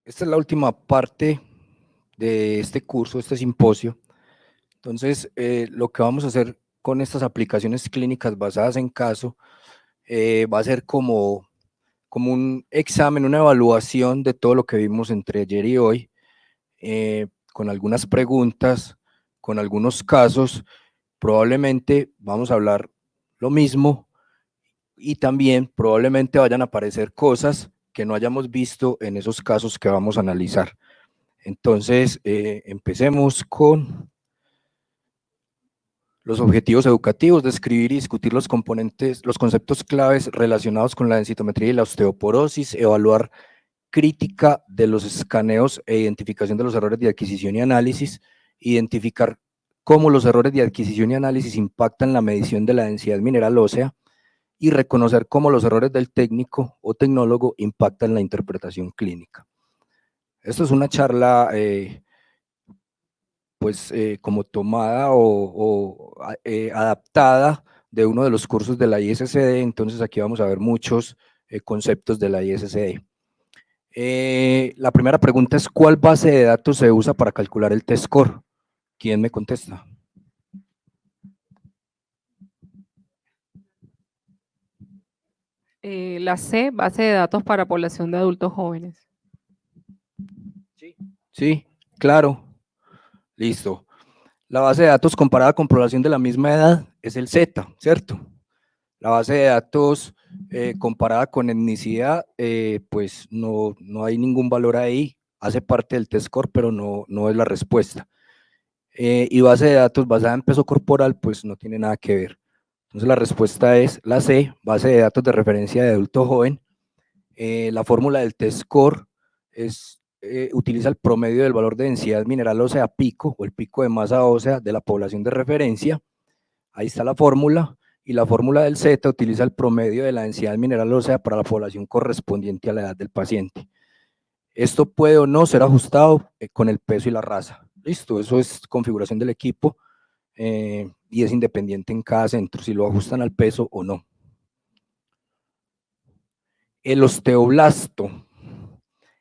Esta es la última parte de este curso, este simposio. Entonces, lo que vamos a hacer con estas aplicaciones clínicas basadas en caso va a ser como un examen, una evaluación de todo lo que vimos entre ayer y hoy, con algunas preguntas, con algunos casos. Probablemente vamos a hablar lo mismo y también probablemente vayan a aparecer cosas que no hayamos visto en esos casos que vamos a analizar. Entonces, empecemos con los objetivos educativos: describir y discutir los componentes, los conceptos claves relacionados con la densitometría y la osteoporosis, evaluar crítica de los escaneos e identificación de los errores de adquisición y análisis, identificar cómo los errores de adquisición y análisis impactan la medición de la densidad mineral ósea y reconocer cómo los errores del técnico o tecnólogo impactan la interpretación clínica. Esto es una charla como tomada o adaptada de uno de los cursos de la ISCD. Entonces aquí vamos a ver muchos conceptos de la ISCD. La primera pregunta es: ¿cuál base de datos se usa para calcular el T-score? ¿Quién me contesta? La C, base de datos para población de adultos jóvenes. Sí, claro, listo. La base de datos comparada con población de la misma edad es el Z, ¿cierto? La base de datos comparada con etnicidad, pues no hay ningún valor ahí, hace parte del T-score, pero no es la respuesta. Y base de datos basada en peso corporal, pues no tiene nada que ver. Entonces la respuesta es la C, base de datos de referencia de adulto joven. La fórmula del T-score utiliza el promedio del valor de densidad mineral ósea pico, o el pico de masa ósea de la población de referencia. Ahí está la fórmula. Y la fórmula del Z utiliza el promedio de la densidad mineral ósea para la población correspondiente a la edad del paciente. Esto puede o no ser ajustado con el peso y la raza. Listo, eso es configuración del equipo y es independiente en cada centro, si lo ajustan al peso o no. El osteoblasto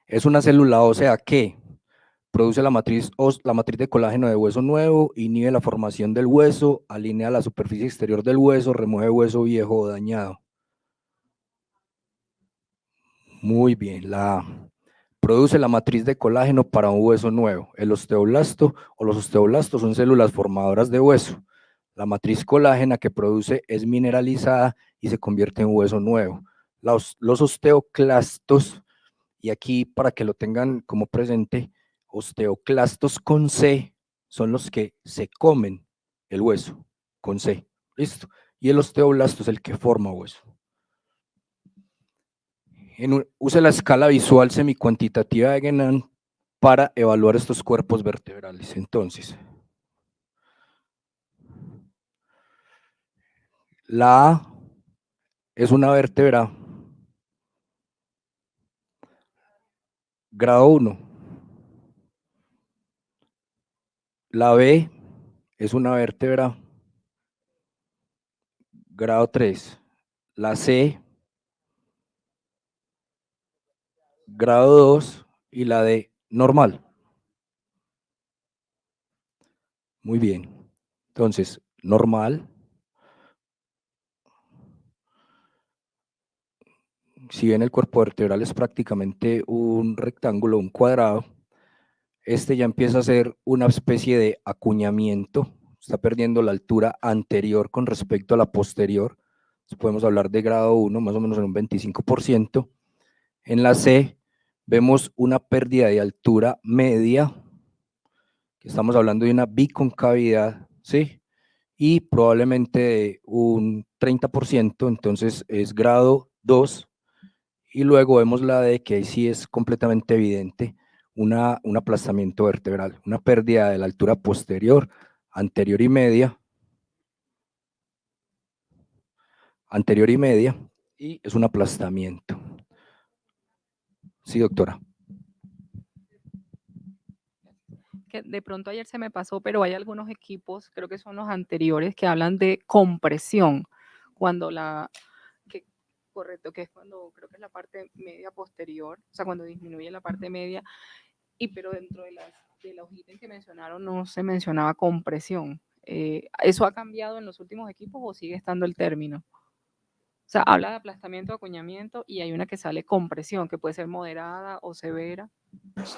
es una célula ósea que produce la matriz de colágeno de hueso nuevo, inhibe la formación del hueso, alinea la superficie exterior del hueso, remueve hueso viejo o dañado. Muy bien, la A. Produce la matriz de colágeno para un hueso nuevo. El osteoblasto o los osteoblastos son células formadoras de hueso. La matriz colágena que produce es mineralizada y se convierte en hueso nuevo. Los osteoclastos, y aquí para que lo tengan como presente, osteoclastos con C son los que se comen el hueso, con C, listo. Y el osteoblasto es el que forma hueso. Use la escala visual semicuantitativa de Guénon para evaluar estos cuerpos vertebrales. Entonces, la A es una vértebra grado 1. La B es una vértebra grado 3. La C, grado 2, y la D, normal. Muy bien. Entonces, normal. Si bien el cuerpo vertebral es prácticamente un rectángulo, un cuadrado, este ya empieza a ser una especie de acuñamiento, está perdiendo la altura anterior con respecto a la posterior. Entonces podemos hablar de grado 1, más o menos en un 25%. En la C vemos una pérdida de altura media, que estamos hablando de una biconcavidad, ¿sí? Y probablemente de un 30%, entonces es grado 2. Y luego vemos la D, que sí es completamente evidente, un aplastamiento vertebral, una pérdida de la altura posterior, anterior y media, y es un aplastamiento. Sí, doctora. Que de pronto ayer se me pasó, pero hay algunos equipos, creo que son los anteriores, que hablan de compresión, cuando correcto, que es cuando creo que es la parte media posterior, o sea, cuando disminuye la parte media, pero dentro de los ítems que mencionaron no se mencionaba compresión. ¿Eso ha cambiado en los últimos equipos o sigue estando el término? O sea, habla de aplastamiento, acuñamiento y hay una que sale compresión, que puede ser moderada o severa.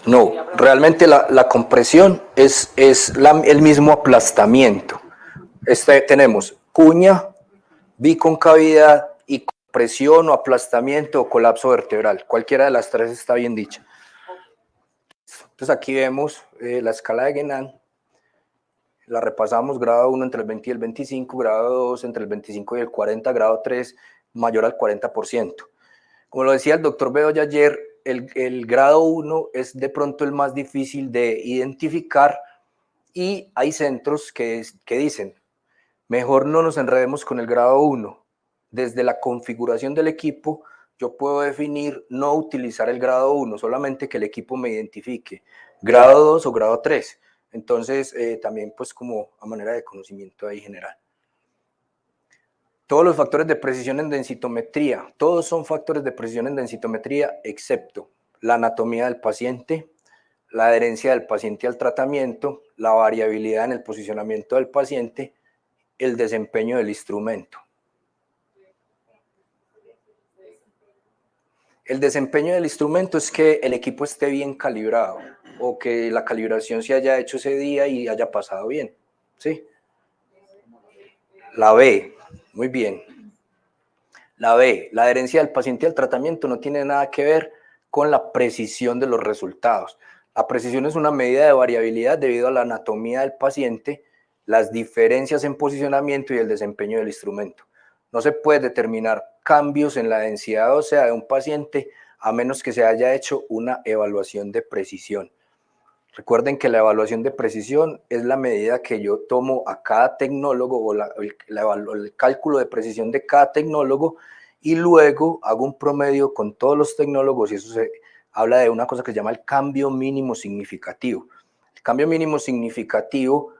No, realmente la compresión es el mismo aplastamiento. Tenemos cuña, biconcavidad y compresión o aplastamiento o colapso vertebral. Cualquiera de las tres está bien dicha. Entonces aquí vemos la escala de Guénan. La repasamos, grado 1 entre el 20 y el 25, grado 2 entre el 25 y el 40, grado 3 mayor al 40%. Como lo decía el doctor Bedoya ayer, el grado 1 es de pronto el más difícil de identificar y hay centros que dicen, mejor no nos enredemos con el grado 1. Desde la configuración del equipo, yo puedo definir no utilizar el grado 1, solamente que el equipo me identifique grado 2 o grado 3. Entonces, también pues como a manera de conocimiento ahí general. Todos los factores de precisión en densitometría, todos son factores de precisión en densitometría, excepto la anatomía del paciente, la adherencia del paciente al tratamiento, la variabilidad en el posicionamiento del paciente, el desempeño del instrumento. El desempeño del instrumento es que el equipo esté bien calibrado o que la calibración se haya hecho ese día y haya pasado bien, ¿sí? La B, muy bien. La B, la adherencia del paciente al tratamiento no tiene nada que ver con la precisión de los resultados. La precisión es una medida de variabilidad debido a la anatomía del paciente, las diferencias en posicionamiento y el desempeño del instrumento. No se puede determinar cambios en la densidad ósea de un paciente a menos que se haya hecho una evaluación de precisión. Recuerden que la evaluación de precisión es la medida que yo tomo a cada tecnólogo o el cálculo de precisión de cada tecnólogo y luego hago un promedio con todos los tecnólogos y eso se habla de una cosa que se llama el cambio mínimo significativo. El cambio mínimo significativo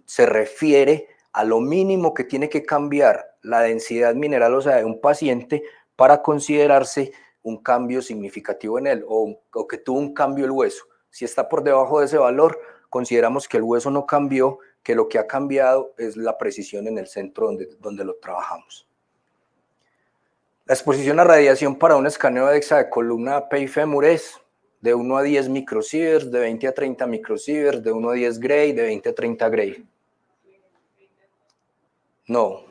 se refiere a lo mínimo que tiene que cambiar la densidad mineral ósea de un paciente para considerarse un cambio significativo en él o que tuvo un cambio el hueso. Si está por debajo de ese valor, consideramos que el hueso no cambió, que lo que ha cambiado es la precisión en el centro donde lo trabajamos. La exposición a radiación para un escaneo de DEXA de columna PI-fémur es de 1 a 10 microsieverts, de 20 a 30 microsieverts, de 1 a 10 gray, de 20 a 30 gray. No.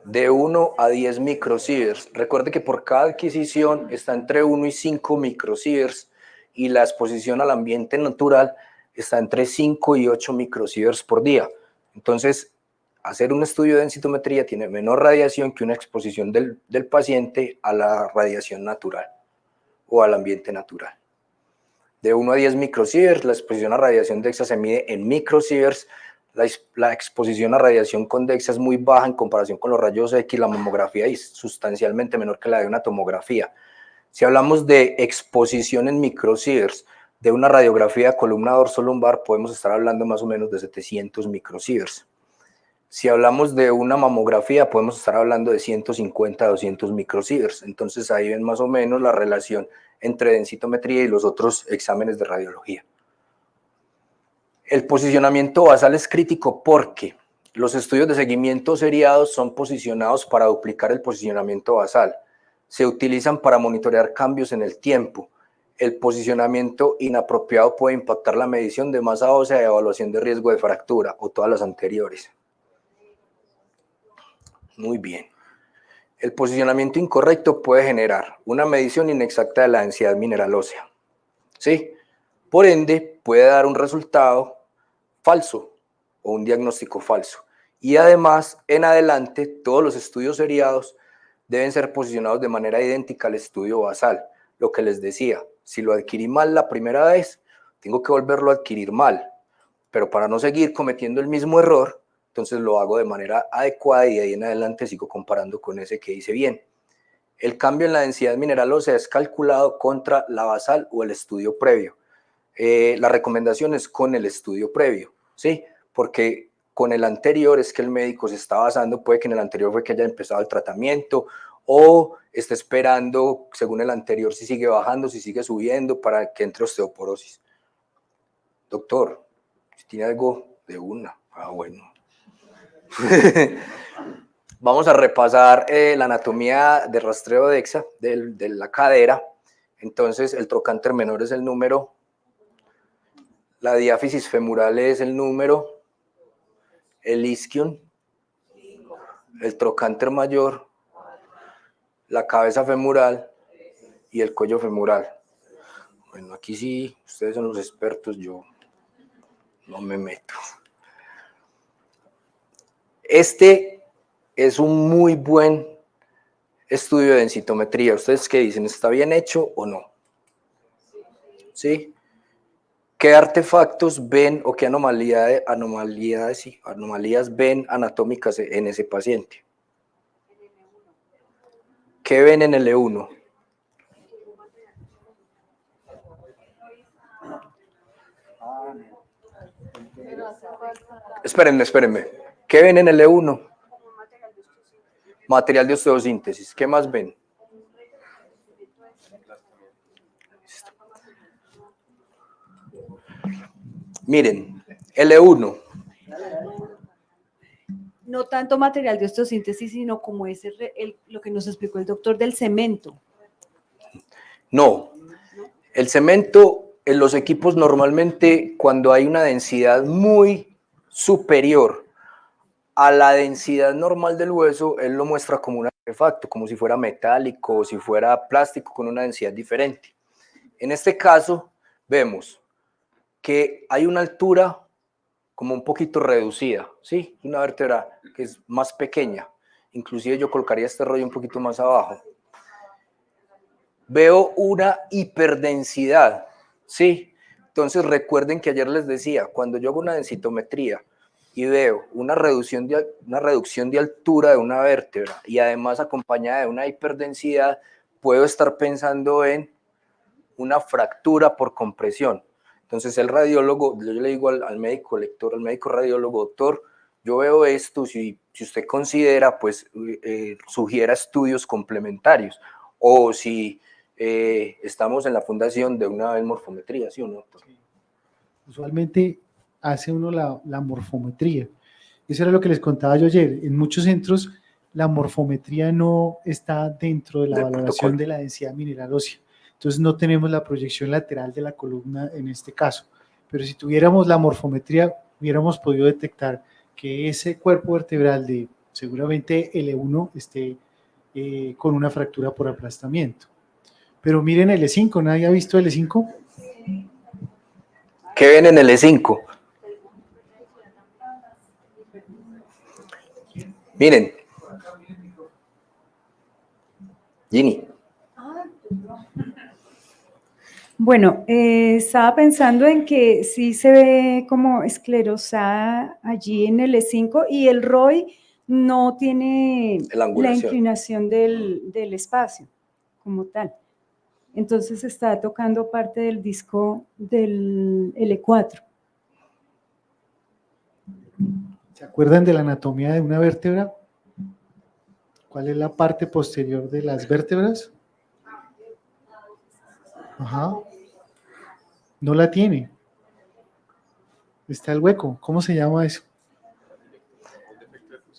De 1 a 10 microsieverts. Recuerde que por cada adquisición está entre 1 y 5 microsieverts y la exposición al ambiente natural está entre 5 y 8 microsieverts por día. Entonces, hacer un estudio de densitometría tiene menor radiación que una exposición del paciente a la radiación natural o al ambiente natural. De 1 a 10 microsieverts, la exposición a radiación DEXA se mide en microsieverts. La exposición a radiación con DEXA es muy baja en comparación con los rayos X, la mamografía es sustancialmente menor que la de una tomografía. Si hablamos de exposición en microsieverts de una radiografía de columna dorsolumbar, podemos estar hablando más o menos de 700 microsieverts. Si hablamos de una mamografía, podemos estar hablando de 150 a 200 microsieverts. Entonces ahí ven más o menos la relación entre densitometría y los otros exámenes de radiología. El posicionamiento basal es crítico porque los estudios de seguimiento seriados son posicionados para duplicar el posicionamiento basal. Se utilizan para monitorear cambios en el tiempo. El posicionamiento inapropiado puede impactar la medición de masa ósea y evaluación de riesgo de fractura o todas las anteriores. Muy bien. El posicionamiento incorrecto puede generar una medición inexacta de la densidad mineral ósea. ¿Sí? Por ende, puede dar un resultado falso o un diagnóstico falso. Y además, en adelante, todos los estudios seriados deben ser posicionados de manera idéntica al estudio basal. Lo que les decía, si lo adquirí mal la primera vez, tengo que volverlo a adquirir mal. Pero para no seguir cometiendo el mismo error, entonces lo hago de manera adecuada y de ahí en adelante sigo comparando con ese que hice bien. El cambio en la densidad mineral ósea es calculado contra la basal o el estudio previo. La recomendación es con el estudio previo, ¿sí? Porque con el anterior es que el médico se está basando, puede que en el anterior fue que haya empezado el tratamiento, o está esperando, según el anterior, si sigue bajando, si sigue subiendo, para que entre osteoporosis. Doctor, si tiene algo de una, bueno. Vamos a repasar la anatomía de rastreo de DEXA, de la cadera. Entonces, el trocánter menor es el número, la diáfisis femoral es el número, el isquion, el trocánter mayor, la cabeza femoral y el cuello femoral. Bueno, aquí sí, ustedes son los expertos, yo no me meto. Este es un muy buen estudio de densitometría. ¿Ustedes qué dicen? ¿Está bien hecho o no? ¿Sí? ¿Qué artefactos ven o qué anomalías ven anatómicas en ese paciente? ¿Qué ven en el E1? Espérenme. ¿Qué ven en el E1? Material de osteosíntesis. ¿Qué más ven? Miren, L1. No tanto material de osteosíntesis, sino como lo que nos explicó el doctor del cemento. No, el cemento en los equipos normalmente cuando hay una densidad muy superior a la densidad normal del hueso, él lo muestra como un artefacto, como si fuera metálico o si fuera plástico con una densidad diferente. En este caso, vemos que hay una altura como un poquito reducida, ¿sí? Una vértebra que es más pequeña. Inclusive yo colocaría este rollo un poquito más abajo. Veo una hiperdensidad, ¿sí? Entonces recuerden que ayer les decía, cuando yo hago una densitometría y veo una reducción de altura de una vértebra y además acompañada de una hiperdensidad, puedo estar pensando en una fractura por compresión. Entonces el radiólogo, yo le digo al médico lector, al médico radiólogo, doctor, yo veo esto, si usted considera, pues sugiera estudios complementarios, o si estamos en la fundación de una vez morfometría, ¿sí o no? Sí. Usualmente hace uno la morfometría. Eso era lo que les contaba yo ayer. En muchos centros la morfometría no está dentro de la valoración de la densidad mineral ósea. Entonces no tenemos la proyección lateral de la columna en este caso. Pero si tuviéramos la morfometría, hubiéramos podido detectar que ese cuerpo vertebral de seguramente L1 esté con una fractura por aplastamiento. Pero miren el E5, ¿nadie ha visto el E5? ¿Qué ven en el E5? Miren. Ginny. Bueno, estaba pensando en que sí se ve como esclerosada allí en el E5 y el ROI no tiene la inclinación del espacio como tal. Entonces está tocando parte del disco del L4. ¿Se acuerdan de la anatomía de una vértebra? ¿Cuál es la parte posterior de las vértebras? Ajá. No la tiene. Está el hueco. ¿Cómo se llama eso?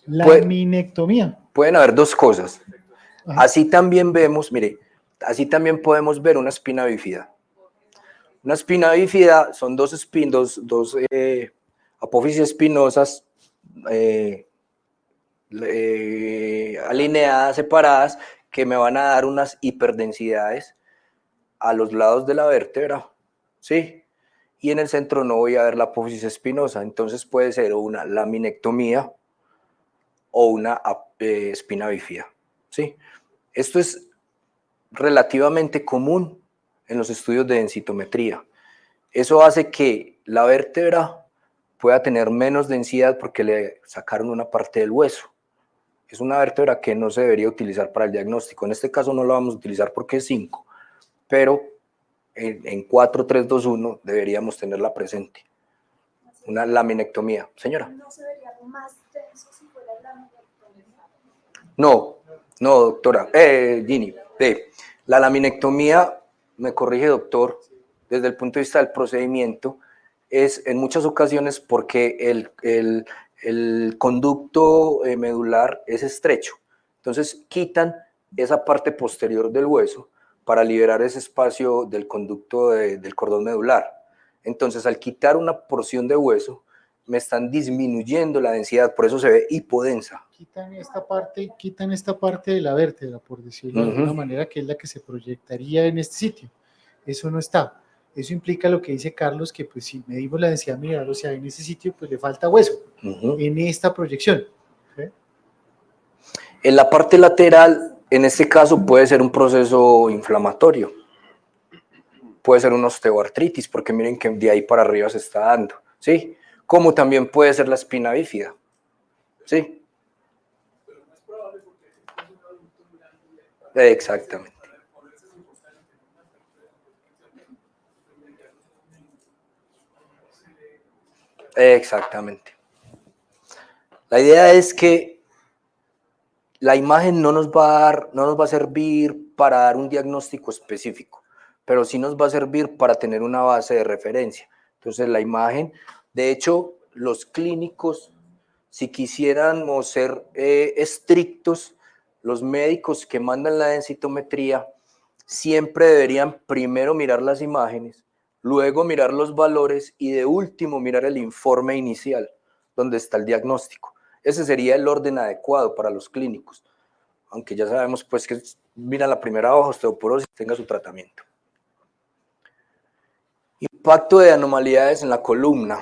Laminectomía. Pueden haber dos cosas. Ajá. Así también vemos, mire, así también podemos ver una espina bífida. Una espina bífida son dos apófisis espinosas alineadas, separadas, que me van a dar unas hiperdensidades a los lados de la vértebra, ¿sí? Y en el centro no voy a ver la apófisis espinosa, entonces puede ser una laminectomía o una espina bífida, ¿sí? Esto es relativamente común en los estudios de densitometría. Eso hace que la vértebra pueda tener menos densidad porque le sacaron una parte del hueso. Es una vértebra que no se debería utilizar para el diagnóstico. En este caso no la vamos a utilizar porque es 5, pero en 4, 3, 2, 1 deberíamos tenerla presente. Una laminectomía. Señora. ¿No se debería más tenso si fuera la laminectomía? No, no, doctora, Ginny, la laminectomía, me corrige doctor, desde el punto de vista del procedimiento, es en muchas ocasiones porque el conducto medular es estrecho, entonces quitan esa parte posterior del hueso para liberar ese espacio del conducto del cordón medular. Entonces, al quitar una porción de hueso, me están disminuyendo la densidad, por eso se ve hipodensa. Quitan esta parte de la vértebra, por decirlo de alguna manera, que es la que se proyectaría en este sitio. Eso no está. Eso implica lo que dice Carlos, que pues si medimos la densidad mineral ósea en ese sitio, pues le falta hueso en esta proyección. ¿Sí? En la parte lateral, en este caso, puede ser un proceso inflamatorio. Puede ser una osteoartritis, porque miren que de ahí para arriba se está dando, ¿sí? Como también puede ser la espina bífida, ¿sí? Exactamente. Exactamente. La idea es que la imagen no nos va a servir para dar un diagnóstico específico, pero sí nos va a servir para tener una base de referencia. Entonces la imagen, de hecho, los clínicos, si quisiéramos ser estrictos, los médicos que mandan la densitometría siempre deberían primero mirar las imágenes, luego mirar los valores y de último mirar el informe inicial, donde está el diagnóstico. Ese sería el orden adecuado para los clínicos, aunque ya sabemos pues que mira la primera hoja, osteoporosis, tenga su tratamiento. Impacto de anomalías en la columna,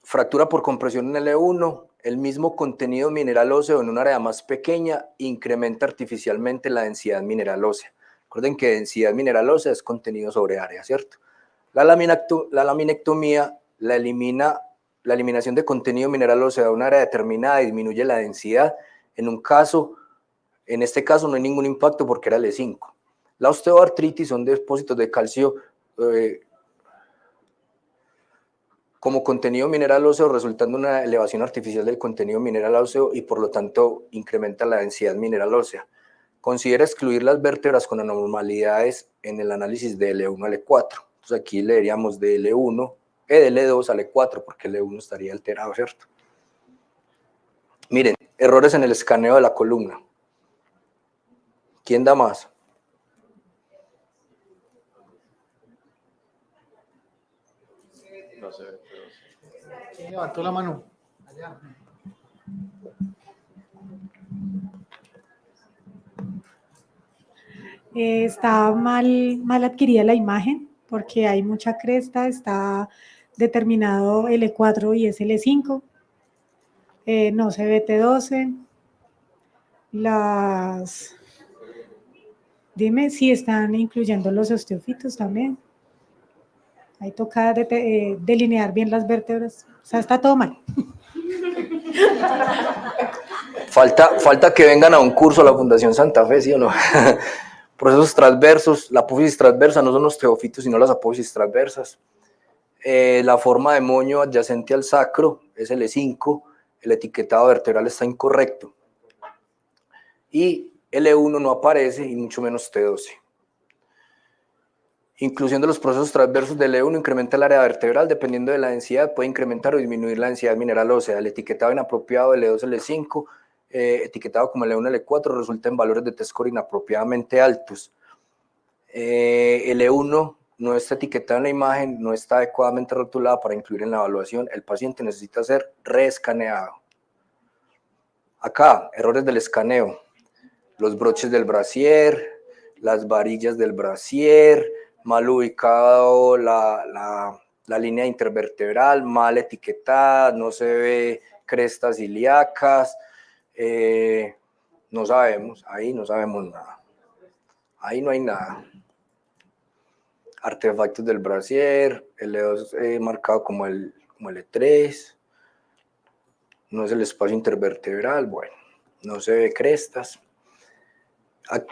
fractura por compresión en L1, el mismo contenido mineral óseo en un área más pequeña incrementa artificialmente la densidad mineral ósea. Recuerden que densidad mineral ósea es contenido sobre área, ¿cierto? La laminectomía la eliminación de contenido mineral óseo de un área determinada disminuye la densidad. En este caso no hay ningún impacto porque era L5. La osteoartritis son depósitos de calcio como contenido mineral óseo, resultando en una elevación artificial del contenido mineral óseo y por lo tanto incrementa la densidad mineral ósea. Considera excluir las vértebras con anormalidades en el análisis de L1 a L4. Entonces aquí leeríamos de L1, de L2 a L4 porque L1 estaría alterado, ¿cierto? Miren, errores en el escaneo de la columna. ¿Quién da más? No sé. ¿Quién levantó la mano? Allá. Está mal adquirida la imagen porque hay mucha cresta, está determinado L4 y es L5, no se ve T12, dime si están incluyendo los osteofitos también, ahí toca delinear bien las vértebras, o sea, está todo mal. Falta que vengan a un curso a la Fundación Santa Fe, ¿sí o no? Procesos transversos, la apófisis transversa no son los teofitos, sino las apófisis transversas. La forma de moño adyacente al sacro es L5, el etiquetado vertebral está incorrecto. Y L1 no aparece, y mucho menos T12. Inclusión de los procesos transversos de L1 incrementa el área vertebral, dependiendo de la densidad, puede incrementar o disminuir la densidad mineral ósea. El etiquetado inapropiado de L2, L5, etiquetado como L1, L4, resulta en valores de T-score inapropiadamente altos. L1 no está etiquetado en la imagen, no está adecuadamente rotulada para incluir en la evaluación. El paciente necesita ser reescaneado. Acá, errores del escaneo. Los broches del brasier, las varillas del brasier, mal ubicado la línea intervertebral, mal etiquetada, no se ve crestas ilíacas, no sabemos, ahí no sabemos nada. Ahí no hay nada. Artefactos del brasier, L2 marcado como el L3, no es el espacio intervertebral, bueno, no se ve crestas.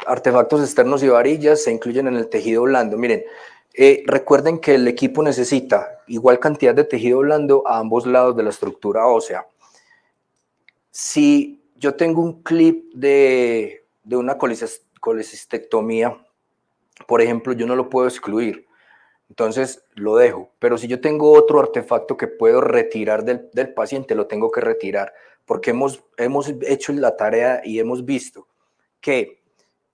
Artefactos externos y varillas se incluyen en el tejido blando. Miren, recuerden que el equipo necesita igual cantidad de tejido blando a ambos lados de la estructura ósea. Si yo tengo un clip de una colecistectomía, por ejemplo, yo no lo puedo excluir, entonces lo dejo. Pero si yo tengo otro artefacto que puedo retirar del paciente, lo tengo que retirar, porque hemos hecho la tarea y hemos visto que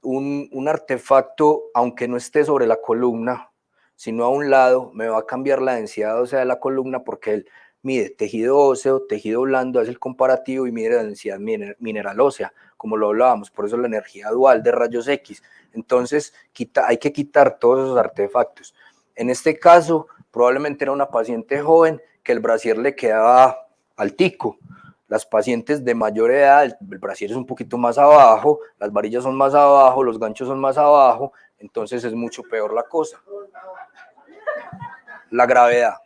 un artefacto, aunque no esté sobre la columna, sino a un lado, me va a cambiar la densidad ósea de la columna, porque él mide tejido óseo, tejido blando, hace el comparativo y mide la densidad mineral ósea, como lo hablábamos, por eso la energía dual de rayos X. Entonces hay que quitar todos esos artefactos. En este caso, probablemente era una paciente joven que el brasier le quedaba altico. Las pacientes de mayor edad, el brasier es un poquito más abajo, las varillas son más abajo, los ganchos son más abajo, entonces es mucho peor la cosa. La gravedad.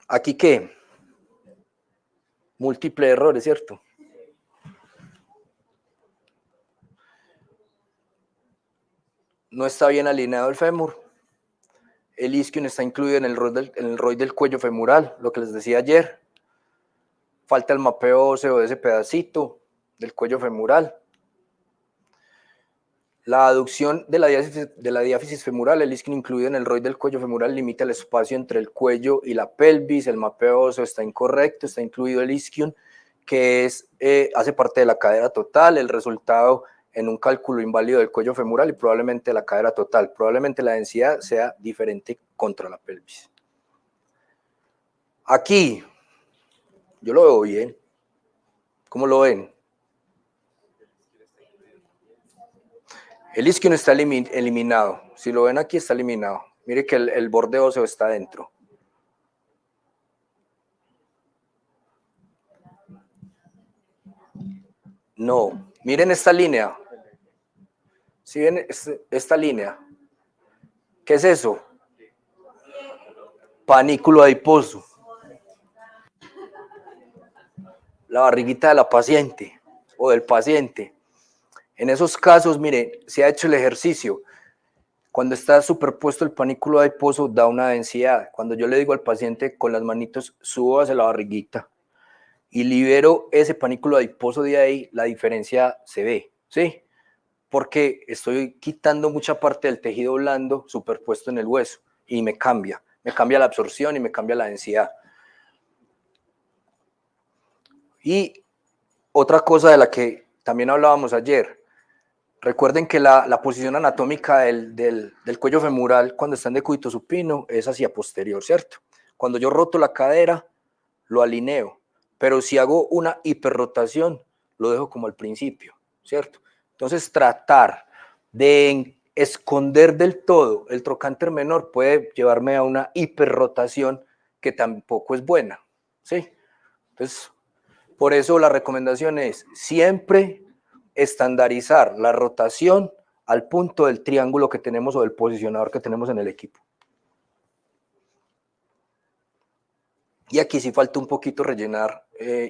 ¿Aquí qué? Múltiple errores, ¿cierto? No está bien alineado el fémur. El isquion está incluido en el ROI del cuello femoral, lo que les decía ayer. Falta el mapeo óseo de ese pedacito del cuello femoral. La aducción de la diáfisis femoral, el isquion incluido en el ROI del cuello femoral, limita el espacio entre el cuello y la pelvis. El mapeo óseo está incorrecto, está incluido el isquion, que hace parte de la cadera total. El resultado en un cálculo inválido del cuello femoral y probablemente la cadera total. Probablemente la densidad sea diferente contra la pelvis. Aquí, yo lo veo bien. ¿Cómo lo ven? El isquion está eliminado. Si lo ven aquí, está eliminado. Mire que el borde óseo está dentro. No, miren esta línea. ¿Sí ven esta línea? ¿Qué es eso? Panículo adiposo. La barriguita de la paciente o del paciente. En esos casos, mire, se ha hecho el ejercicio. Cuando está superpuesto el panículo adiposo, da una densidad. Cuando yo le digo al paciente con las manitos, subo hacia la barriguita y libero ese panículo adiposo de ahí, la diferencia se ve, ¿sí? Porque estoy quitando mucha parte del tejido blando superpuesto en el hueso y me cambia la absorción y me cambia la densidad. Y otra cosa de la que también hablábamos ayer, recuerden que la posición anatómica del cuello femoral cuando está en decúbito supino es hacia posterior, ¿cierto? Cuando yo roto la cadera, lo alineo, pero si hago una hiperrotación, lo dejo como al principio, ¿cierto? Entonces tratar de esconder del todo el trocánter menor puede llevarme a una hiperrotación que tampoco es buena, ¿sí? Entonces, por eso la recomendación es siempre estandarizar la rotación al punto del triángulo que tenemos o del posicionador que tenemos en el equipo. Y aquí sí falta un poquito rellenar,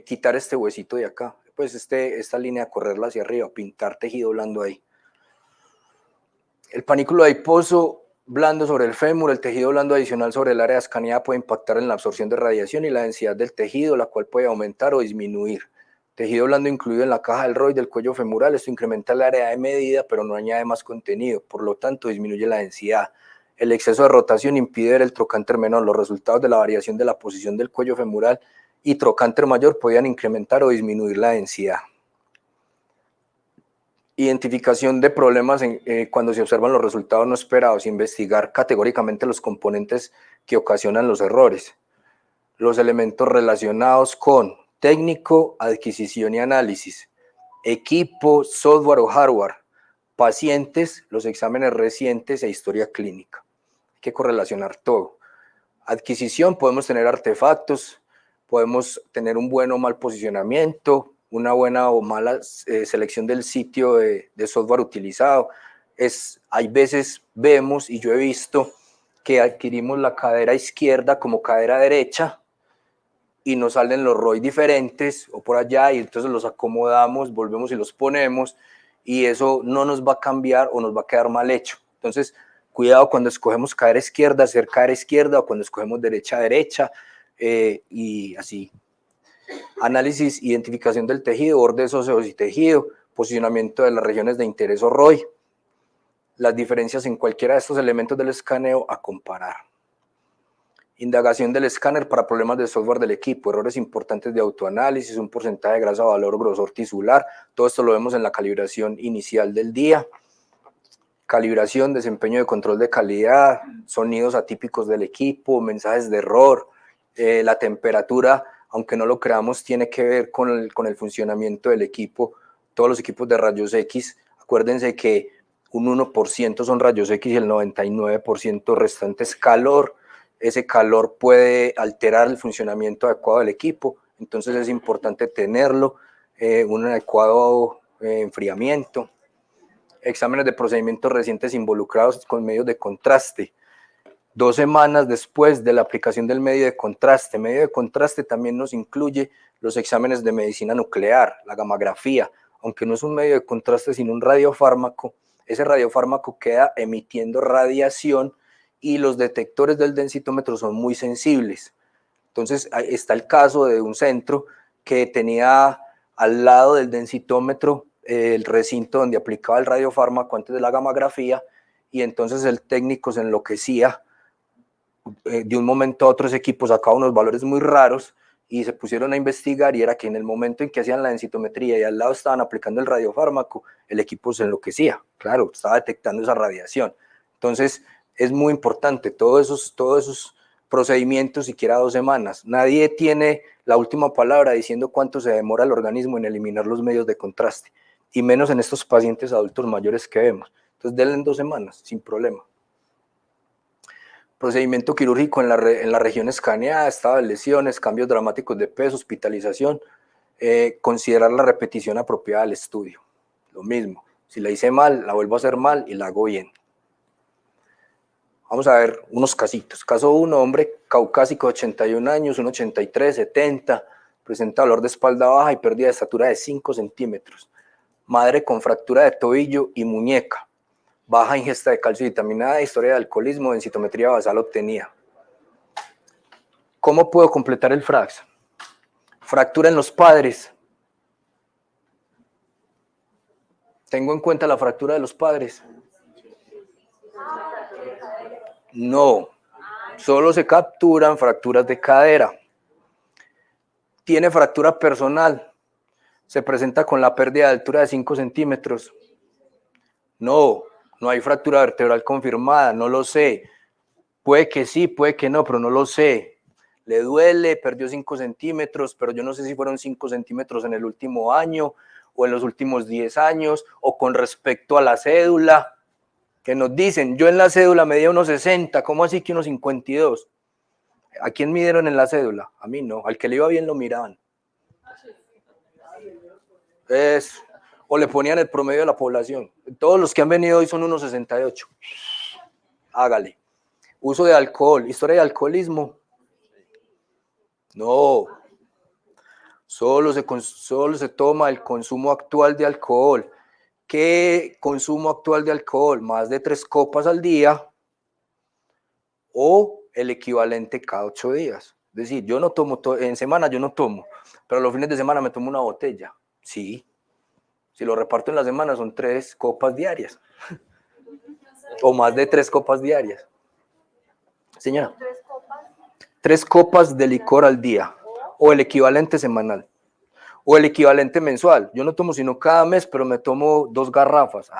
quitar este huesito de acá, pues esta línea, correrla hacia arriba, pintar tejido blando ahí. El panículo adiposo blando sobre el fémur, el tejido blando adicional sobre el área escaneada puede impactar en la absorción de radiación y la densidad del tejido, la cual puede aumentar o disminuir. Tejido blando incluido en la caja del ROI del cuello femoral, esto incrementa el área de medida, pero no añade más contenido, por lo tanto disminuye la densidad. El exceso de rotación impide ver el trocánter menor. Los resultados de la variación de la posición del cuello femoral y trocánter mayor podían incrementar o disminuir la densidad. Identificación de problemas cuando se observan los resultados no esperados. Investigar categóricamente los componentes que ocasionan los errores. Los elementos relacionados con técnico, adquisición y análisis. Equipo, software o hardware. Pacientes, los exámenes recientes e historia clínica. Hay que correlacionar todo. Adquisición, podemos tener artefactos, podemos tener un buen o mal posicionamiento, una buena o mala selección del sitio de software utilizado. Hay veces vemos, y yo he visto, que adquirimos la cadera izquierda como cadera derecha y nos salen los ROI diferentes o por allá y entonces los acomodamos, volvemos y los ponemos y eso no nos va a cambiar o nos va a quedar mal hecho. Entonces, cuidado cuando escogemos cadera izquierda, hacer cadera izquierda, o cuando escogemos derecha, derecha. y así. Análisis, identificación del tejido, bordes óseos y tejido, posicionamiento de las regiones de interés o ROI, las diferencias en cualquiera de estos elementos del escaneo a comparar. Indagación del escáner para problemas de software del equipo, errores importantes de autoanálisis, un porcentaje de grasa, valor, grosor tisular, todo esto lo vemos en la calibración inicial del día. Calibración, desempeño de control de calidad, sonidos atípicos del equipo, mensajes de error, la temperatura, aunque no lo creamos, tiene que ver con el funcionamiento del equipo. Todos los equipos de rayos X, acuérdense que un 1% son rayos X y el 99% restante es calor. Ese calor puede alterar el funcionamiento adecuado del equipo, entonces es importante tenerlo, un adecuado enfriamiento. Exámenes de procedimientos recientes involucrados con medios de contraste. 2 semanas después de la aplicación del medio de contraste. Medio de contraste también nos incluye los exámenes de medicina nuclear, la gamografía, aunque no es un medio de contraste sino un radiofármaco. Ese radiofármaco queda emitiendo radiación y los detectores del densitómetro son muy sensibles. Entonces está el caso de un centro que tenía al lado del densitómetro el recinto donde aplicaba el radiofármaco antes de la gamografía, y entonces el técnico se enloquecía. De un momento a otro ese equipo sacaba unos valores muy raros y se pusieron a investigar, y era que en el momento en que hacían la densitometría y al lado estaban aplicando el radiofármaco, el equipo se enloquecía, claro, estaba detectando esa radiación. Entonces es muy importante todos esos procedimientos, siquiera 2 semanas. Nadie tiene la última palabra diciendo cuánto se demora el organismo en eliminar los medios de contraste, y menos en estos pacientes adultos mayores que vemos. Entonces denle en 2 semanas, sin problema. Procedimiento quirúrgico en la región escaneada, estado de lesiones, cambios dramáticos de peso, hospitalización, considerar la repetición apropiada del estudio. Lo mismo, si la hice mal, la vuelvo a hacer mal y la hago bien. Vamos a ver unos casitos. Caso 1, hombre caucásico, 81 años, 1,83, 70, presenta dolor de espalda baja y pérdida de estatura de 5 centímetros. Madre con fractura de tobillo y muñeca. Baja ingesta de calcio y vitamina A, historia de alcoholismo, densitometría basal obtenida. ¿Cómo puedo completar el FRAX? Fractura en los padres. ¿Tengo en cuenta la fractura de los padres? No, solo se capturan fracturas de cadera. Tiene fractura personal. Se presenta con la pérdida de altura de 5 centímetros. No hay fractura vertebral confirmada, no lo sé. Puede que sí, puede que no, pero no lo sé. Le duele, perdió 5 centímetros, pero yo no sé si fueron 5 centímetros en el último año o en los últimos 10 años, o con respecto a la cédula, que nos dicen, yo en la cédula medía 1,60, ¿cómo así que 1,52? ¿A quién midieron en la cédula? A mí no, al que le iba bien lo miraban. O le ponían el promedio de la población. Todos los que han venido hoy son 1,68. Hágale. Uso de alcohol, historia de alcoholismo. No. Solo se toma el consumo actual de alcohol. ¿Qué consumo actual de alcohol? Más de 3 copas al día o el equivalente cada 8 días. Es decir, yo no tomo, en semana yo no tomo, pero los fines de semana me tomo una botella. Sí. Si lo reparto en la semana son 3 copas diarias. O más de 3 copas diarias. Señora. 3 copas de licor al día. O el equivalente semanal. O el equivalente mensual. Yo no tomo sino cada mes, pero me tomo 2 garrafas.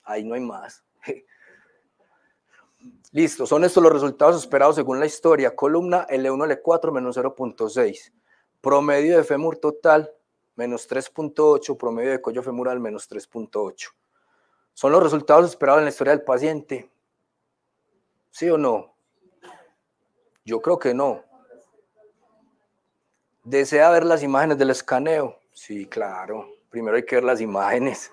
Ahí no hay más. Listo, son estos los resultados esperados según la historia. Columna L1, L4, menos 0,6. Promedio de fémur total, menos 3,8. Promedio de cuello femoral, menos 3,8. ¿Son los resultados esperados en la historia del paciente? ¿Sí o no? Yo creo que no. ¿Desea ver las imágenes del escaneo? Sí, claro. Primero hay que ver las imágenes.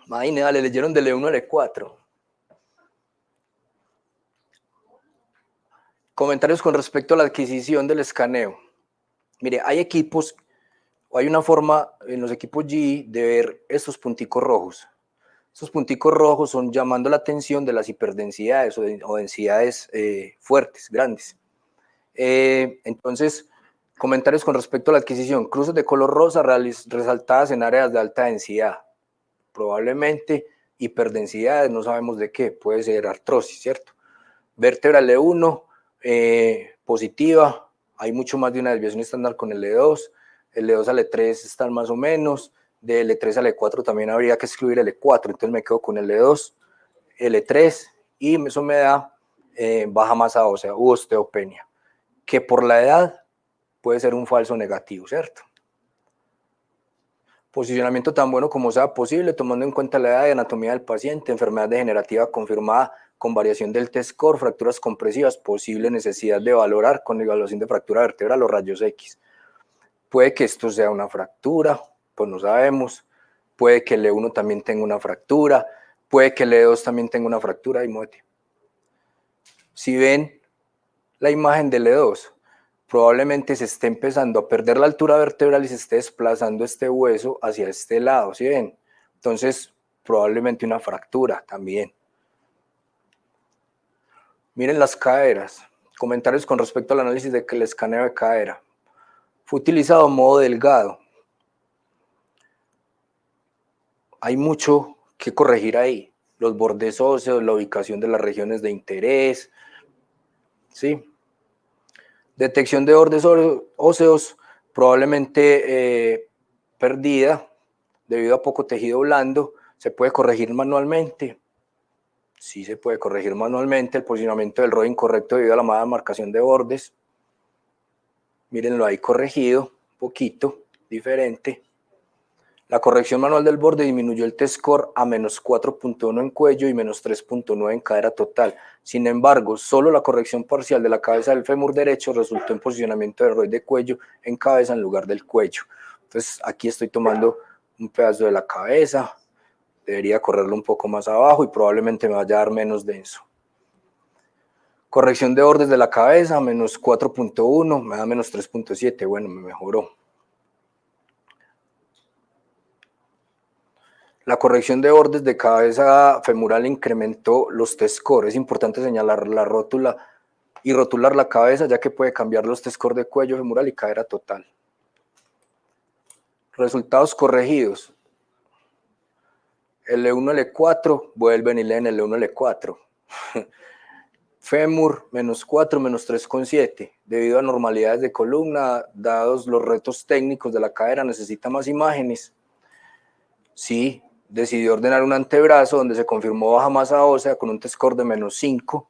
Imagínate, le leyeron del E1 al E4. Comentarios con respecto a la adquisición del escaneo. Mire, hay una forma en los equipos GE de ver estos punticos rojos. Esos punticos rojos son llamando la atención de las hiperdensidades o densidades fuertes, grandes. Entonces, comentarios con respecto a la adquisición. Cruces de color rosa resaltadas en áreas de alta densidad. Probablemente hiperdensidades, no sabemos de qué, puede ser artrosis, ¿cierto? Vértebra L1 positiva, hay mucho más de una desviación estándar con L2, L2 a L3 están más o menos, de L3 a L4 también habría que excluir L4, entonces me quedo con L2, L3 y eso me da baja masa ósea u osteopenia, que por la edad puede ser un falso negativo, ¿cierto? Posicionamiento tan bueno como sea posible, tomando en cuenta la edad y anatomía del paciente, enfermedad degenerativa confirmada con variación del T-score, fracturas compresivas, posible necesidad de valorar con evaluación de fractura vertebral o rayos X. Puede que esto sea una fractura, pues no sabemos. Puede que el L1 también tenga una fractura, puede que el L2 también tenga una fractura, y muete. Si ven la imagen del L2, probablemente se esté empezando a perder la altura vertebral y se esté desplazando este hueso hacia este lado, ¿sí ven? Entonces, probablemente una fractura también. Miren las caderas. Comentarios con respecto al análisis del escaneo de cadera. Fue utilizado en modo delgado. Hay mucho que corregir ahí. Los bordes óseos, la ubicación de las regiones de interés, ¿sí? Detección de bordes óseos probablemente perdida debido a poco tejido blando. ¿Se puede corregir manualmente? Sí se puede corregir manualmente. El posicionamiento del ROI incorrecto debido a la mala marcación de bordes. Mírenlo ahí corregido, poquito, diferente. La corrección manual del borde disminuyó el T-score a menos 4.1 en cuello y menos 3.9 en cadera total. Sin embargo, solo la corrección parcial de la cabeza del fémur derecho resultó en posicionamiento del ROI de cuello en cabeza en lugar del cuello. Entonces, aquí estoy tomando un pedazo de la cabeza, debería correrlo un poco más abajo y probablemente me vaya a dar menos denso. Corrección de bordes de la cabeza, menos 4.1, me da menos 3.7, bueno, me mejoró. La corrección de bordes de cabeza femoral incrementó los T-score. Es importante señalar la rótula y rotular la cabeza, ya que puede cambiar los T-score de cuello femoral y cadera total. Resultados corregidos. L1, L4, vuelven y leen L1, L4. Fémur, menos 4, menos 3.7. Debido a anormalidades de columna, dados los retos técnicos de la cadera, necesita más imágenes. Sí, decidió ordenar un antebrazo donde se confirmó baja masa ósea con un T-score de menos 5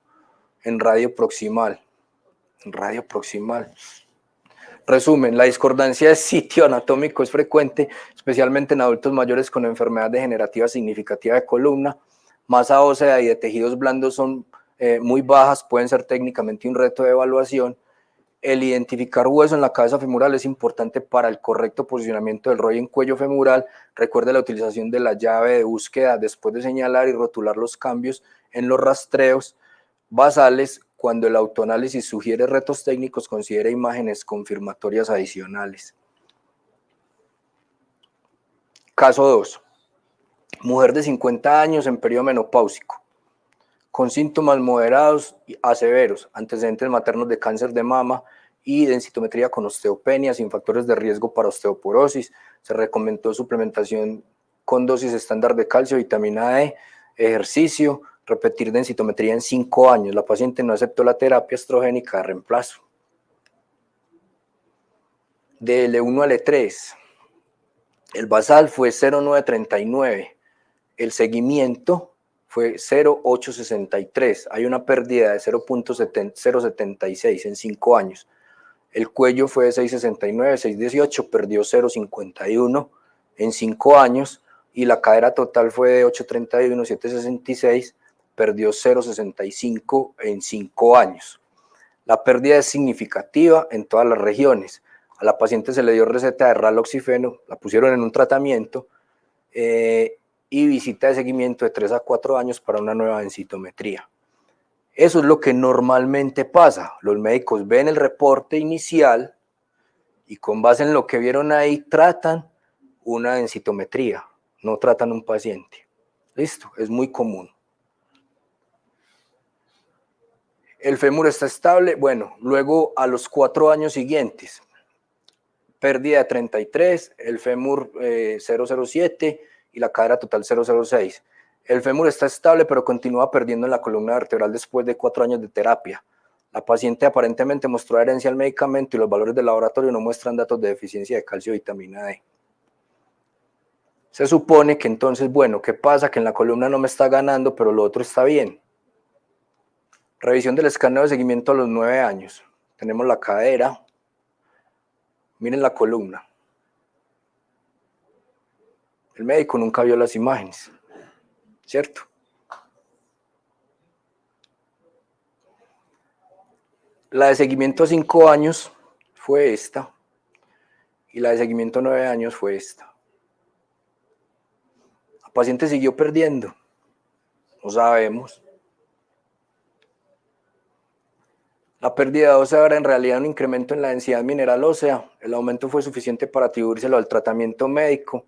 en radio proximal. Resumen, la discordancia de sitio anatómico es frecuente, especialmente en adultos mayores con enfermedad degenerativa significativa de columna. Masa ósea y de tejidos blandos son muy bajas, pueden ser técnicamente un reto de evaluación. El identificar hueso en la cabeza femoral es importante para el correcto posicionamiento del ROI en cuello femoral. Recuerde la utilización de la llave de búsqueda después de señalar y rotular los cambios en los rastreos basales. Cuando el autoanálisis sugiere retos técnicos, considere imágenes confirmatorias adicionales. Caso 2. Mujer de 50 años en periodo menopáusico, con síntomas moderados a severos, antecedentes maternos de cáncer de mama y densitometría con osteopenia, sin factores de riesgo para osteoporosis. Se recomendó suplementación con dosis estándar de calcio, vitamina E, ejercicio, repetir densitometría en 5 años. La paciente no aceptó la terapia estrogénica de reemplazo. De L1 a L3, el basal fue 0,939, el seguimiento fue 0,863, hay una pérdida de 0,076 en 5 años. El cuello fue de 669, 618, perdió 0,51 en 5 años, y la cadera total fue de 831, 766, perdió 0,65 en 5 años. La pérdida es significativa en todas las regiones. A la paciente se le dio receta de raloxifeno, la pusieron en un tratamiento y visita de seguimiento de 3 a 4 años para una nueva densitometría. Eso es lo que normalmente pasa. Los médicos ven el reporte inicial y con base en lo que vieron ahí tratan una densitometría, no tratan un paciente. Listo, es muy común. El fémur está estable, bueno, luego a los 4 años siguientes, pérdida de 33, el fémur 0,07 y la cadera total 0,06. El fémur está estable, pero continúa perdiendo en la columna vertebral después de 4 años de terapia. La paciente aparentemente mostró adherencia al medicamento y los valores del laboratorio no muestran datos de deficiencia de calcio y vitamina D. Se supone que entonces, bueno, ¿qué pasa? Que en la columna no me está ganando, pero lo otro está bien. Revisión del escaneo de seguimiento a los 9 años. Tenemos la cadera. Miren la columna. El médico nunca vio las imágenes, ¿cierto? La de seguimiento a 5 años fue esta. Y la de seguimiento a 9 años fue esta. La paciente siguió perdiendo. No sabemos. La pérdida ósea era en realidad un incremento en la densidad mineral ósea. El aumento fue suficiente para atribuírselo al tratamiento médico.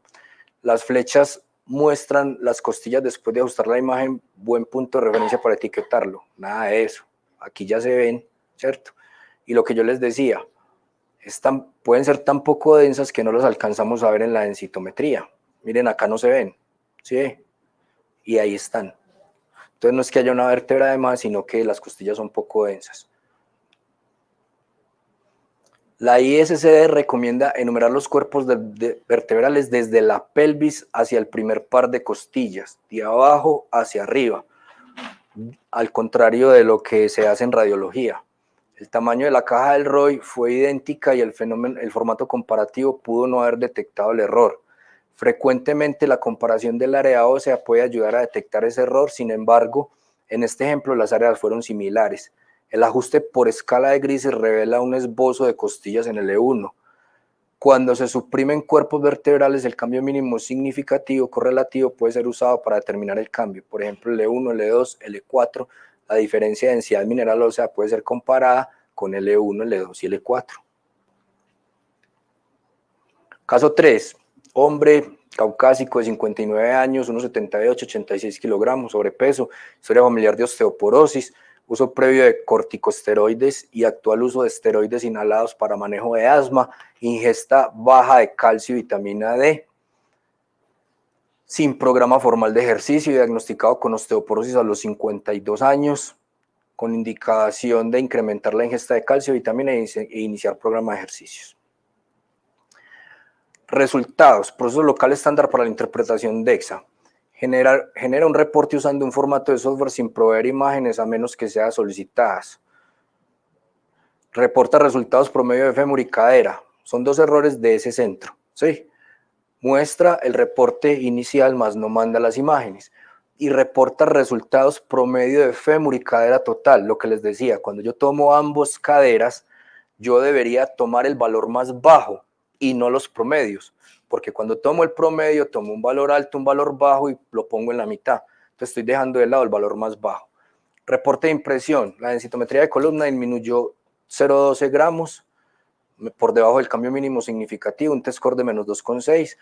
Las flechas muestran las costillas después de ajustar la imagen. Buen punto de referencia para etiquetarlo. Nada de eso. Aquí ya se ven, ¿cierto? Y lo que yo les decía, pueden ser tan poco densas que no las alcanzamos a ver en la densitometría. Miren, acá no se ven, ¿sí? Y ahí están. Entonces no es que haya una vértebra de más, sino que las costillas son poco densas. La ISCD recomienda enumerar los cuerpos vertebrales desde la pelvis hacia el primer par de costillas, de abajo hacia arriba, al contrario de lo que se hace en radiología. El tamaño de la caja del ROI fue idéntica y el formato comparativo pudo no haber detectado el error. Frecuentemente la comparación del área ósea puede ayudar a detectar ese error, sin embargo, en este ejemplo las áreas fueron similares. El ajuste por escala de grises revela un esbozo de costillas en el E1. Cuando se suprimen cuerpos vertebrales, el cambio mínimo significativo correlativo puede ser usado para determinar el cambio. Por ejemplo, el E1, el E2, el E4. La diferencia de densidad mineral ósea puede ser comparada con el E1, el E2 y el E4. Caso 3. Hombre caucásico de 59 años, 1,78, 86 kilogramos, sobrepeso, historia familiar de osteoporosis, uso previo de corticosteroides y actual uso de esteroides inhalados para manejo de asma, ingesta baja de calcio y vitamina D, sin programa formal de ejercicio, diagnosticado con osteoporosis a los 52 años, con indicación de incrementar la ingesta de calcio y vitamina e iniciar programa de ejercicios. Resultados. Proceso local estándar para la interpretación DEXA. Genera un reporte usando un formato de software sin proveer imágenes a menos que sean solicitadas. Reporta resultados promedio de fémur y cadera. Son 2 errores de ese centro, ¿sí? Muestra el reporte inicial más no manda las imágenes. Y reporta resultados promedio de fémur y cadera total. Lo que les decía, cuando yo tomo ambos caderas, yo debería tomar el valor más bajo y no los promedios. Porque cuando tomo el promedio, tomo un valor alto, un valor bajo y lo pongo en la mitad. Entonces estoy dejando de lado el valor más bajo. Reporte de impresión. La densitometría de columna disminuyó 0,12 gramos por debajo del cambio mínimo significativo, un T-score de menos 2,6.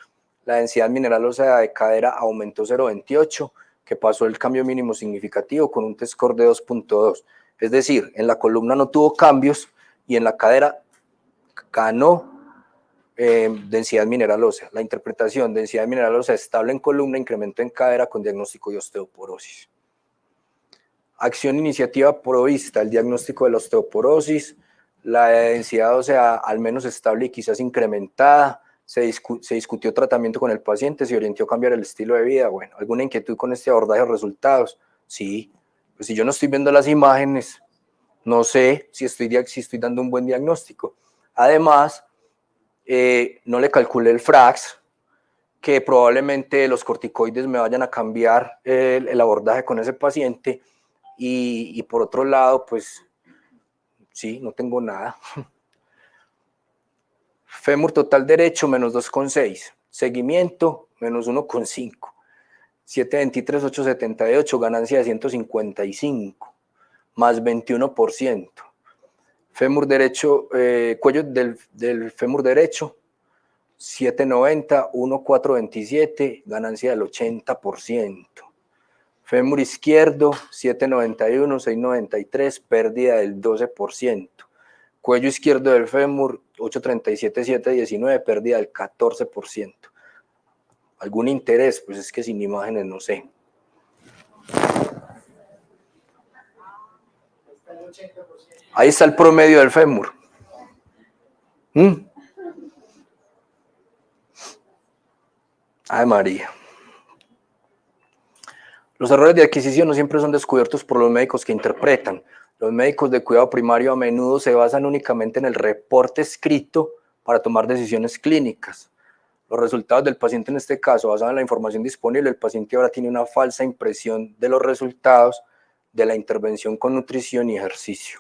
La densidad mineral ósea de cadera aumentó 0,28, que pasó el cambio mínimo significativo con un T-score de 2,2. Es decir, en la columna no tuvo cambios y en la cadera ganó densidad mineral ósea. La interpretación, densidad mineral ósea estable en columna, incremento en cadera con diagnóstico de osteoporosis. Acción iniciativa provista, el diagnóstico de la osteoporosis, la densidad ósea al menos estable y quizás incrementada, se discutió tratamiento con el paciente, se orientó a cambiar el estilo de vida. Bueno, ¿alguna inquietud con este abordaje o resultados? Sí, pues si yo no estoy viendo las imágenes, no sé si estoy dando un buen diagnóstico. Además, no le calculé el FRAX, que probablemente los corticoides me vayan a cambiar el abordaje con ese paciente, y por otro lado, pues sí, no tengo nada. Fémur total derecho, menos 2,6. Seguimiento, menos 1,5. 723, 878, ganancia de 155, más 21%. Fémur derecho, cuello del fémur derecho, 790, 1427, ganancia del 80%. Fémur izquierdo, 791, 693, pérdida del 12%. Cuello izquierdo del fémur, 837, 719, pérdida del 14%. ¿Algún interés? Pues es que sin imágenes no sé. Ahí está el promedio del fémur. Ay, María. Los errores de adquisición no siempre son descubiertos por los médicos que interpretan. Los médicos de cuidado primario a menudo se basan únicamente en el reporte escrito para tomar decisiones clínicas. Los resultados del paciente en este caso, basado en la información disponible, el paciente ahora tiene una falsa impresión de los resultados de la intervención con nutrición y ejercicio.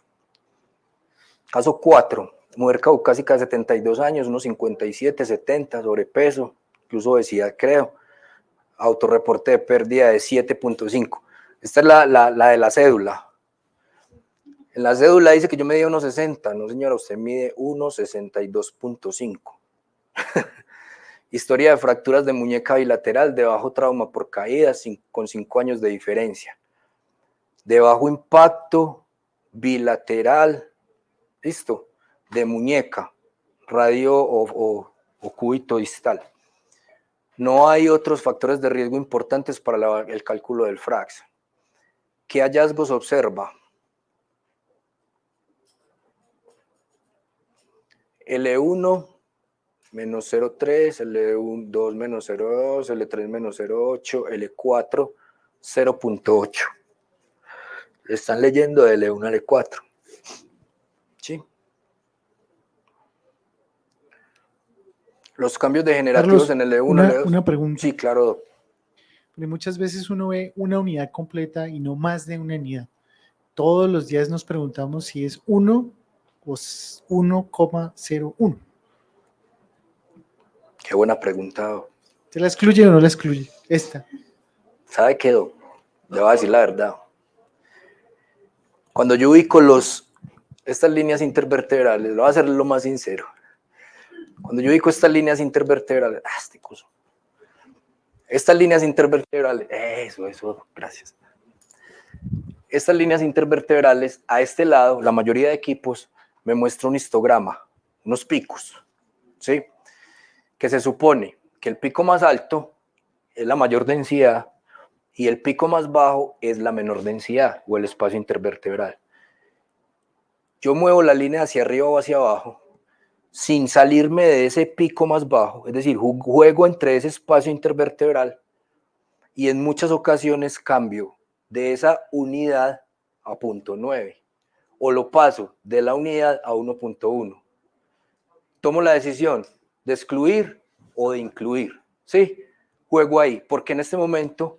Caso 4. Mujer caucásica de 72 años, unos 57, 70, sobrepeso, incluso obesidad creo. Autorreporte de pérdida de 7.5. Esta es la de la cédula. En la cédula dice que yo medía 1.60. No, señora, usted mide 1.62.5. Historia de fracturas de muñeca bilateral, de bajo trauma por caídas, con 5 años de diferencia. De bajo impacto, bilateral, listo, de muñeca, radio o cúbito distal. No hay otros factores de riesgo importantes para el cálculo del FRAX. ¿Qué hallazgos observa? L1 menos 0,3, L2 menos 0,2, L3 menos 0,8, L4 0.8. Le están leyendo de L1 a L4. ¿Sí? Los cambios degenerativos Carlos, en L1. Una pregunta. Sí, claro. Porque muchas veces uno ve una unidad completa y no más de una unidad. Todos los días nos preguntamos si es 1 o 1,01. Qué buena pregunta. ¿Se la excluye o no la excluye? Esta. ¿Sabe qué, Doc? Le voy a decir la verdad. Cuando yo ubico estas líneas intervertebrales, lo voy a hacer lo más sincero. Cuando yo ubico estas líneas intervertebrales, estas líneas intervertebrales, eso, gracias. Estas líneas intervertebrales, a este lado, la mayoría de equipos me muestra un histograma, unos picos, ¿sí? Que se supone que el pico más alto es la mayor densidad y el pico más bajo es la menor densidad o el espacio intervertebral. Yo muevo la línea hacia arriba o hacia abajo sin salirme de ese pico más bajo, es decir, juego entre ese espacio intervertebral y en muchas ocasiones cambio de esa unidad a 0.9 o lo paso de la unidad a 1.1. Tomo la decisión de excluir o de incluir, ¿sí? Juego ahí, porque en este momento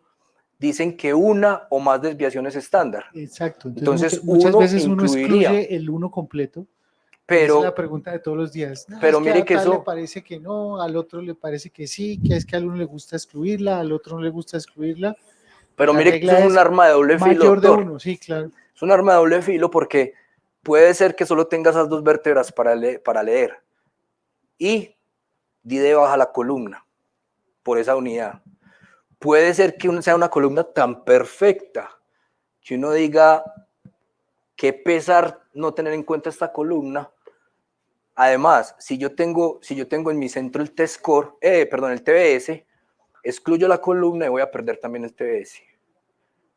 dicen que una o más desviaciones estándar. Exacto. Entonces muchas veces uno incluiría, excluye el 1 completo. pero esa es la pregunta de todos los días. No, pero es mire que a tal eso le parece que no, al otro le parece que sí, que es que a uno le gusta excluirla, al otro no le gusta excluirla. Pero La mire que eso regla es un arma de doble filo, mayor de doctor. 1, sí, claro. Es un arma de doble filo porque puede ser que solo tenga esas dos vértebras para leer y di de baja la columna por esa unidad. Puede ser que sea una columna tan perfecta que uno diga qué pesar no tener en cuenta esta columna. Además, si yo tengo en mi centro el T-score, el TBS, excluyo la columna y voy a perder también el TBS.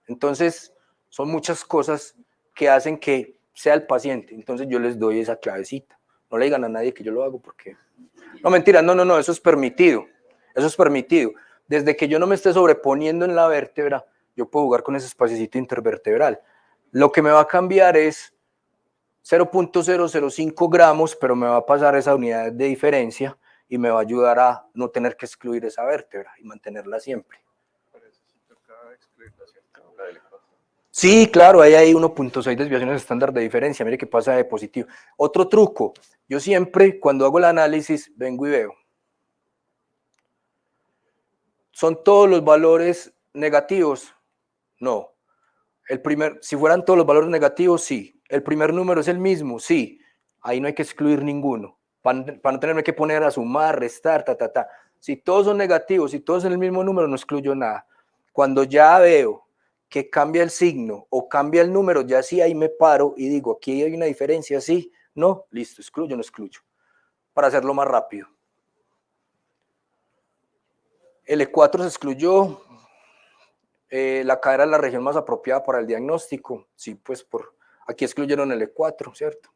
Entonces, son muchas cosas que hacen que sea el paciente. Entonces, yo les doy esa clavecita. No le digan a nadie que yo lo hago porque... No, mentira, no, eso es permitido. Eso es permitido. Desde que yo no me esté sobreponiendo en la vértebra, yo puedo jugar con ese espaciocito intervertebral. Lo que me va a cambiar es 0.005 gramos, pero me va a pasar esa unidad de diferencia y me va a ayudar a no tener que excluir esa vértebra y mantenerla siempre. Sí, claro, ahí hay 1.6 desviaciones estándar de diferencia. Mire que pasa de positivo. Otro truco, yo siempre cuando hago el análisis vengo y veo. ¿Son todos los valores negativos? No. Si fueran todos los valores negativos, sí. ¿El primer número es el mismo? Sí. Ahí no hay que excluir ninguno. Para no tenerme que poner a sumar, restar, Si todos son negativos, si todos son el mismo número, no excluyo nada. Cuando ya veo que cambia el signo o cambia el número, ya sí ahí me paro y digo, aquí hay una diferencia, sí, no, listo, excluyo, no excluyo, para hacerlo más rápido. El E4 se excluyó, la cadera es la región más apropiada para el diagnóstico, sí, pues aquí excluyeron el E4, ¿cierto?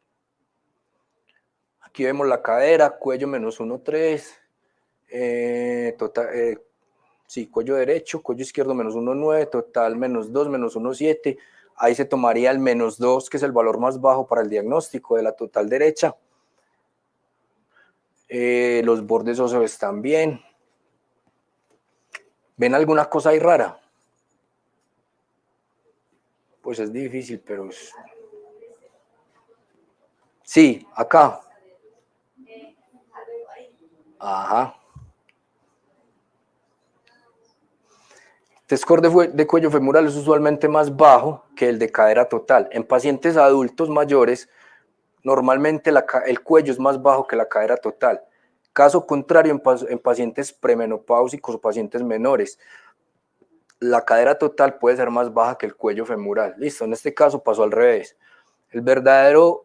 Aquí vemos la cadera, cuello menos 1,3, sí, cuello derecho, cuello izquierdo menos 1,9, total menos 2, menos 1,7, ahí se tomaría el menos 2, que es el valor más bajo para el diagnóstico de la total derecha. Los bordes óseos están bien. ¿Ven alguna cosa ahí rara? Pues es difícil, pero sí, acá. Ajá. El score de cuello femoral es usualmente más bajo que el de cadera total. En pacientes adultos mayores, normalmente el cuello es más bajo que la cadera total. Caso contrario, en pacientes premenopáusicos o pacientes menores, la cadera total puede ser más baja que el cuello femoral. Listo, en este caso pasó al revés. El verdadero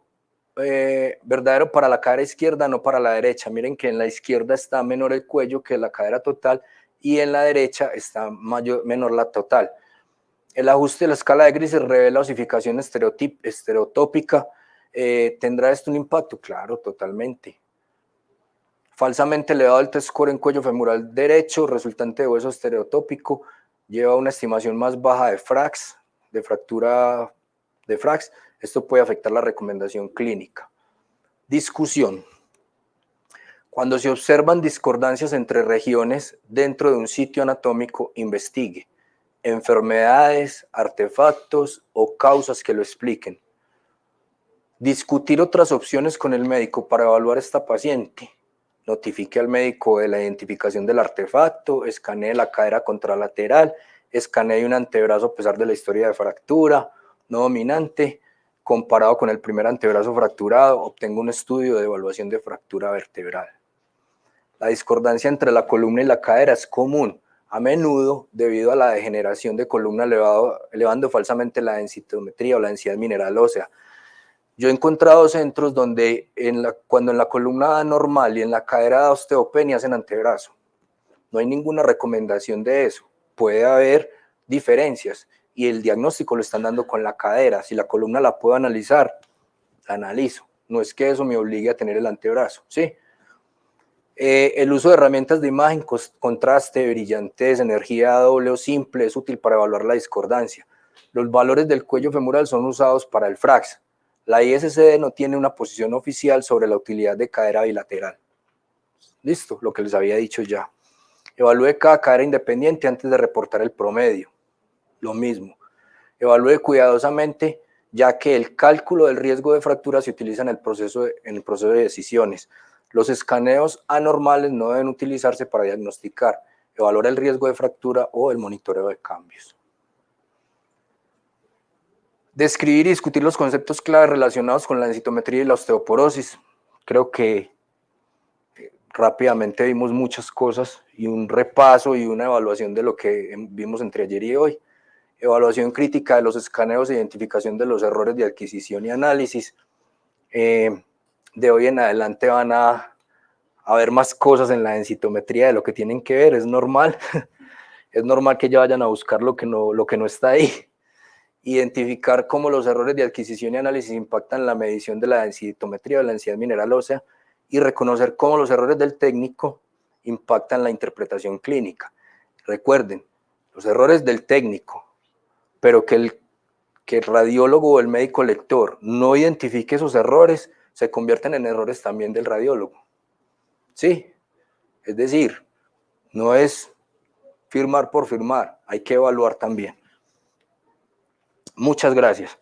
para la cadera izquierda, no para la derecha. Miren que en la izquierda está menor el cuello que la cadera total y en la derecha está menor la total. El ajuste de la escala de grises revela osificación estereotópica. ¿Tendrá esto un impacto? Claro, totalmente. Falsamente elevado el T-score en cuello femoral derecho, resultante de hueso estereotópico, lleva una estimación más baja de FRAX, de fractura de FRAX. Esto puede afectar la recomendación clínica. Discusión. Cuando se observan discordancias entre regiones dentro de un sitio anatómico, investigue enfermedades, artefactos o causas que lo expliquen. Discutir otras opciones con el médico para evaluar a esta paciente. Notifique al médico de la identificación del artefacto, escanee la cadera contralateral, escanee un antebrazo a pesar de la historia de fractura no dominante, comparado con el primer antebrazo fracturado, obtenga un estudio de evaluación de fractura vertebral. La discordancia entre la columna y la cadera es común, a menudo debido a la degeneración de columna elevando falsamente la densitometría o la densidad mineral ósea. Yo he encontrado centros donde cuando en la columna da normal y en la cadera da osteopenia hacen antebrazo. No hay ninguna recomendación de eso. Puede haber diferencias y el diagnóstico lo están dando con la cadera. Si la columna la puedo analizar, la analizo. No es que eso me obligue a tener el antebrazo, ¿sí? El uso de herramientas de imagen, contraste, brillantez, energía doble o simple es útil para evaluar la discordancia. Los valores del cuello femoral son usados para el FRAX. La ISCD no tiene una posición oficial sobre la utilidad de cadera bilateral. Listo, lo que les había dicho ya. Evalúe cada cadera independiente antes de reportar el promedio. Lo mismo. Evalúe cuidadosamente, ya que el cálculo del riesgo de fractura se utiliza en el proceso de decisiones. Los escaneos anormales no deben utilizarse para diagnosticar, evaluar el riesgo de fractura o el monitoreo de cambios. Describir y discutir los conceptos clave relacionados con la densitometría y la osteoporosis. Creo que rápidamente vimos muchas cosas y un repaso y una evaluación de lo que vimos entre ayer y hoy. Evaluación crítica de los escaneos e identificación de los errores de adquisición y análisis. De hoy en adelante van a ver más cosas en la densitometría de lo que tienen que ver, es normal. Es normal que ya vayan a buscar lo que no está ahí. Identificar cómo los errores de adquisición y análisis impactan la medición de la densitometría o la densidad mineral ósea y reconocer cómo los errores del técnico impactan la interpretación clínica. Recuerden, los errores del técnico, pero que el radiólogo o el médico lector no identifique esos errores, se convierten en errores también del radiólogo. ¿Sí? Es decir, no es firmar por firmar, hay que evaluar también. Muchas gracias.